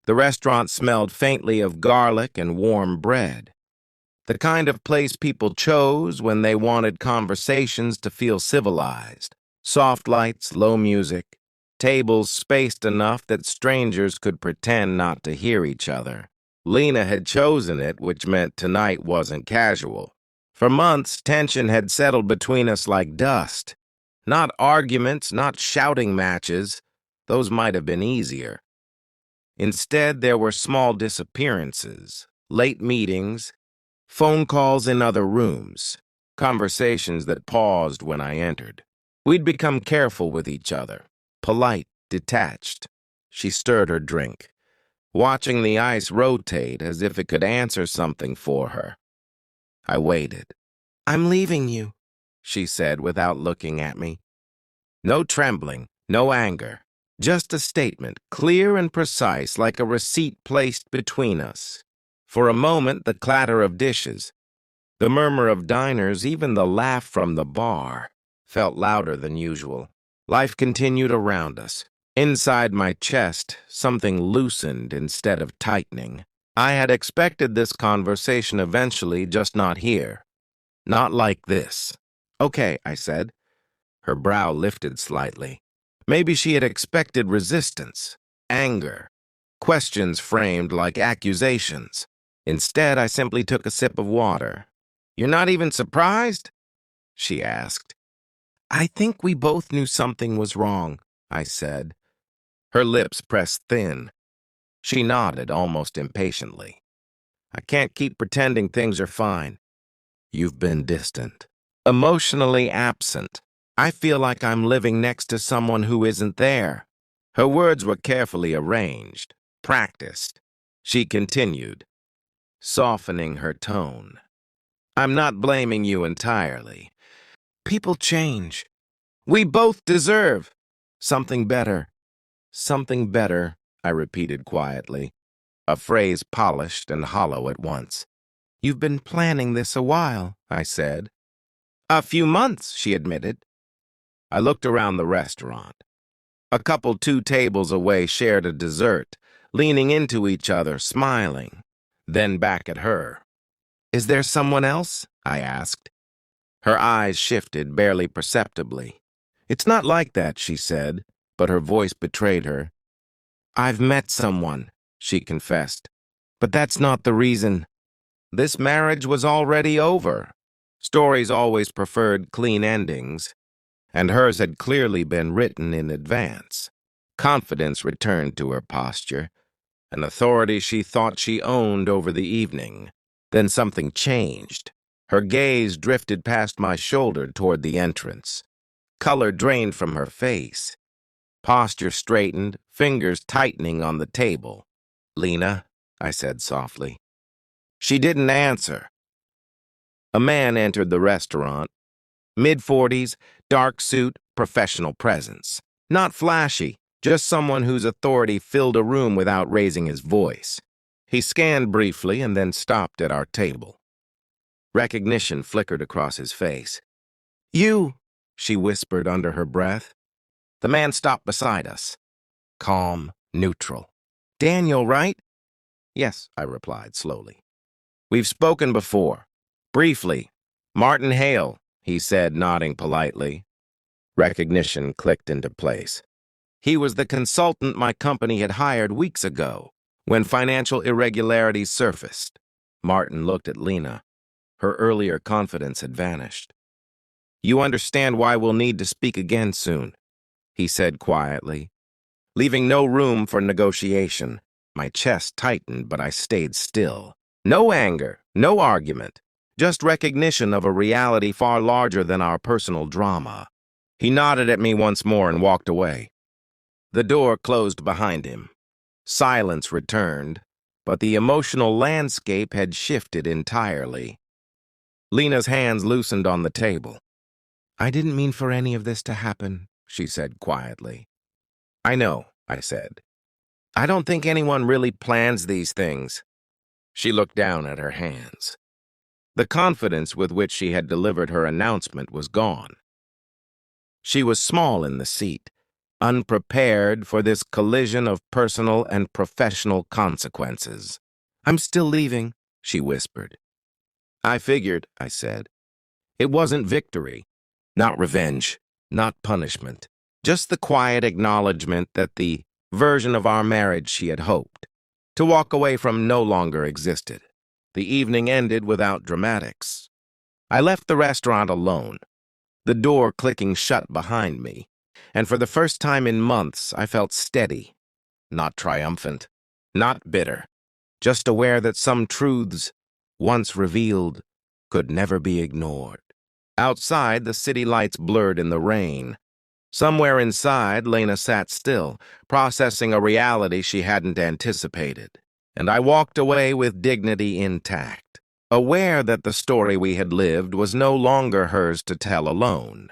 The restaurant smelled faintly of garlic and warm bread. The kind of place people chose when they wanted conversations to feel civilized. Soft lights, low music, tables spaced enough that strangers could pretend not to hear each other. Lena had chosen it, which meant tonight wasn't casual. For months, tension had settled between us like dust. Not arguments, not shouting matches. Those might have been easier. Instead, there were small disappearances, late meetings, phone calls in other rooms, conversations that paused when I entered. We'd become careful with each other, polite, detached. She stirred her drink, watching the ice rotate as if it could answer something for her. I waited. "I'm leaving you," she said without looking at me. No trembling, no anger, just a statement, clear and precise like a receipt placed between us. For a moment, the clatter of dishes, the murmur of diners, even the laugh from the bar, felt louder than usual. Life continued around us. Inside my chest, something loosened instead of tightening. I had expected this conversation eventually, just not here. Not like this. "Okay," I said. Her brow lifted slightly. Maybe she had expected resistance, anger, questions framed like accusations. Instead, I simply took a sip of water. "You're not even surprised?" she asked. "I think we both knew something was wrong," I said. Her lips pressed thin. She nodded almost impatiently. "I can't keep pretending things are fine. You've been distant, emotionally absent. I feel like I'm living next to someone who isn't there." Her words were carefully arranged, practiced. She continued, softening her tone. "I'm not blaming you entirely. People change. We both deserve something better." "Something better," I repeated quietly, a phrase polished and hollow at once. "You've been planning this a while," I said. "A few months," she admitted. I looked around the restaurant. A couple 2 tables away shared a dessert, leaning into each other, smiling, then back at her. "Is there someone else?" I asked. Her eyes shifted barely perceptibly. "It's not like that," she said, but her voice betrayed her. "I've met someone," she confessed, "but that's not the reason. This marriage was already over. Stories always preferred clean endings, and hers had clearly been written in advance." Confidence returned to her posture, an authority she thought she owned over the evening. Then something changed. Her gaze drifted past my shoulder toward the entrance. Color drained from her face. Posture straightened, fingers tightening on the table. "Lena," I said softly. She didn't answer. A man entered the restaurant. Mid-40s, dark suit, professional presence. Not flashy, just someone whose authority filled a room without raising his voice. He scanned briefly and then stopped at our table. Recognition flickered across his face. "You," she whispered under her breath. The man stopped beside us. Calm, neutral. "Daniel, right?" "Yes," I replied slowly. "We've spoken before. Briefly. Martin Hale," he said, nodding politely. Recognition clicked into place. He was the consultant my company had hired weeks ago, when financial irregularities surfaced. Martin looked at Lena. Her earlier confidence had vanished. "You understand why we'll need to speak again soon," he said quietly, leaving no room for negotiation. My chest tightened, but I stayed still. No anger, no argument, just recognition of a reality far larger than our personal drama. He nodded at me once more and walked away. The door closed behind him. Silence returned, but the emotional landscape had shifted entirely. Lena's hands loosened on the table. "I didn't mean for any of this to happen," she said quietly. "I know," I said. "I don't think anyone really plans these things." She looked down at her hands. The confidence with which she had delivered her announcement was gone. She was small in the seat, unprepared for this collision of personal and professional consequences. "I'm still leaving," she whispered. "I figured," I said. It wasn't victory, not revenge, not punishment, just the quiet acknowledgement that the version of our marriage she had hoped to walk away from no longer existed. The evening ended without dramatics. I left the restaurant alone, the door clicking shut behind me, and for the first time in months I felt steady, not triumphant, not bitter, just aware that some truths, once revealed, could never be ignored. Outside, the city lights blurred in the rain. Somewhere inside, Lena sat still, processing a reality she hadn't anticipated. And I walked away with dignity intact, aware that the story we had lived was no longer hers to tell alone.